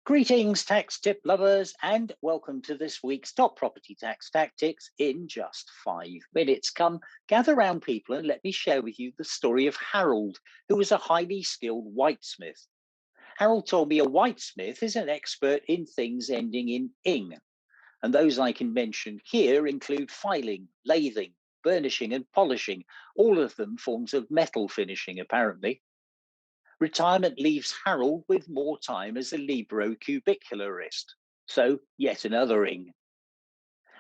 Greetings, tax tip lovers, and welcome to this week's top property tax tactics in just 5 minutes. Come, gather round, people, and let me share with you the story of Harold, who was a highly skilled whitesmith. Harold told me a whitesmith is an expert in things ending in ing, and those I can mention here include filing, lathing, burnishing, and polishing, all of them forms of metal finishing, apparently. Retirement leaves Harold with more time as a libero-cubicularist. So, yet another ing.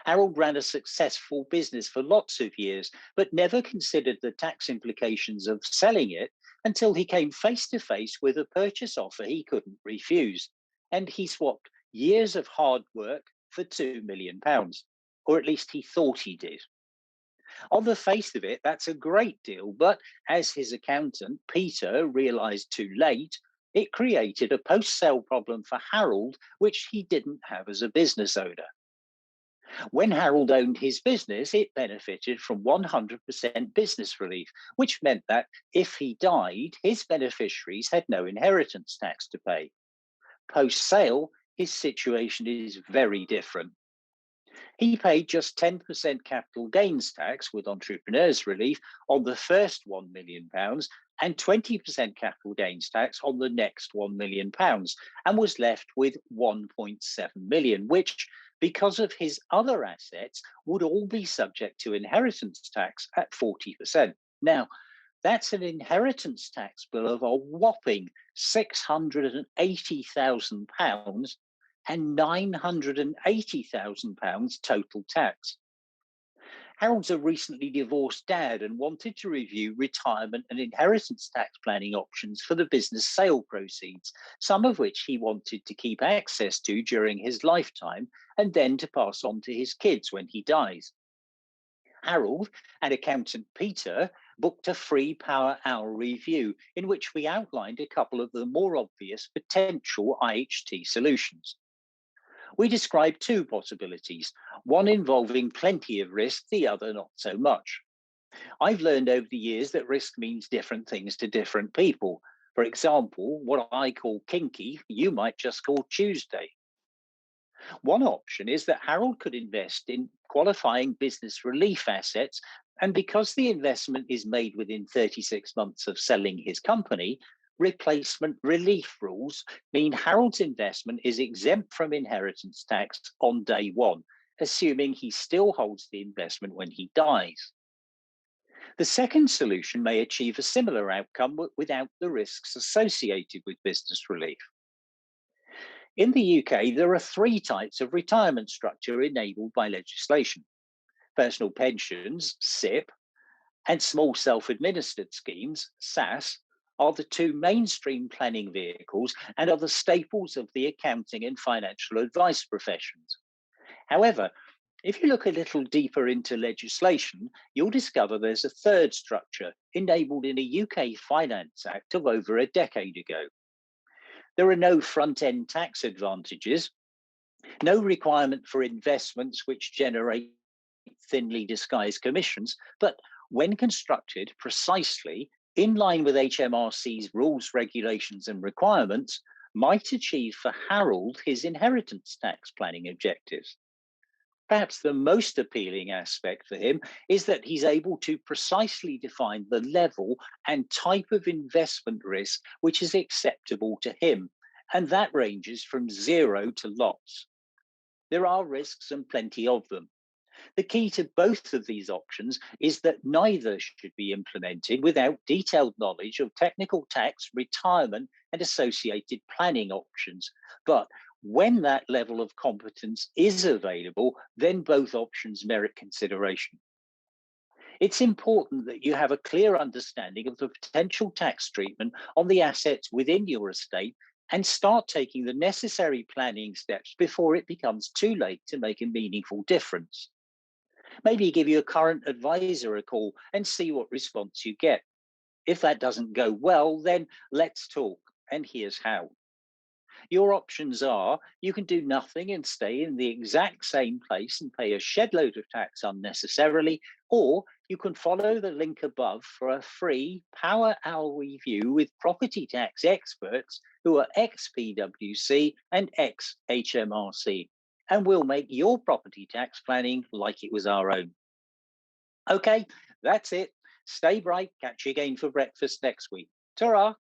Harold ran a successful business for lots of years, but never considered the tax implications of selling it until he came face to face with a purchase offer he couldn't refuse. And he swapped years of hard work for £2 million, or at least he thought he did. On the face of it, that's a great deal, but as his accountant, Peter, realised too late, it created a post-sale problem for Harold, which he didn't have as a business owner. When Harold owned his business, it benefited from 100% business relief, which meant that if he died, his beneficiaries had no inheritance tax to pay. Post-sale, his situation is very different. He paid just 10% capital gains tax with entrepreneurs relief on the first £1 million and 20% capital gains tax on the next £1 million, and was left with 1.7 million, which, because of his other assets, would all be subject to inheritance tax at 40%. Now, that's an inheritance tax bill of a whopping £680,000 and £980,000 total tax. Harold's a recently divorced dad and wanted to review retirement and inheritance tax planning options for the business sale proceeds, some of which he wanted to keep access to during his lifetime and then to pass on to his kids when he dies. Harold and accountant Peter booked a free power hour review in which we outlined a couple of the more obvious potential IHT solutions. We described two possibilities, one involving plenty of risk, the other not so much. I've learned over the years that risk means different things to different people. For example, what I call kinky, you might just call Tuesday. One option is that Harold could invest in qualifying business relief assets, and because the investment is made within 36 months of selling his company, replacement relief rules mean Harold's investment is exempt from inheritance tax on day one, assuming he still holds the investment when he dies. The second solution may achieve a similar outcome without the risks associated with business relief. In the UK, there are three types of retirement structure enabled by legislation: personal pensions, SIP, and small self-administered schemes, SAS, are the two mainstream planning vehicles and are the staples of the accounting and financial advice professions. However, if you look a little deeper into legislation, you'll discover there's a third structure enabled in a UK Finance Act of over a decade ago. There are no front-end tax advantages, no requirement for investments which generate thinly disguised commissions, but when constructed precisely in line with HMRC's rules, regulations, and requirements, might achieve for Harold his inheritance tax planning objectives. Perhaps the most appealing aspect for him is that he's able to precisely define the level and type of investment risk which is acceptable to him, and that ranges from zero to lots. There are risks and plenty of them. The key to both of these options is that neither should be implemented without detailed knowledge of technical tax, retirement, and associated planning options. But when that level of competence is available, then both options merit consideration. It's important that you have a clear understanding of the potential tax treatment on the assets within your estate and start taking the necessary planning steps before it becomes too late to make a meaningful difference. Maybe give your current advisor a call and see what response you get. If that doesn't go well, then let's talk, and here's how. Your options are: you can do nothing and stay in the exact same place and pay a shed load of tax unnecessarily, or You can follow the link above for a free Power Hour review with property tax experts who are ex PwC and ex HMRC, and we'll make your property tax planning like it was our own. Okay, that's it. Stay bright. Catch you again for breakfast next week. Ta-ra.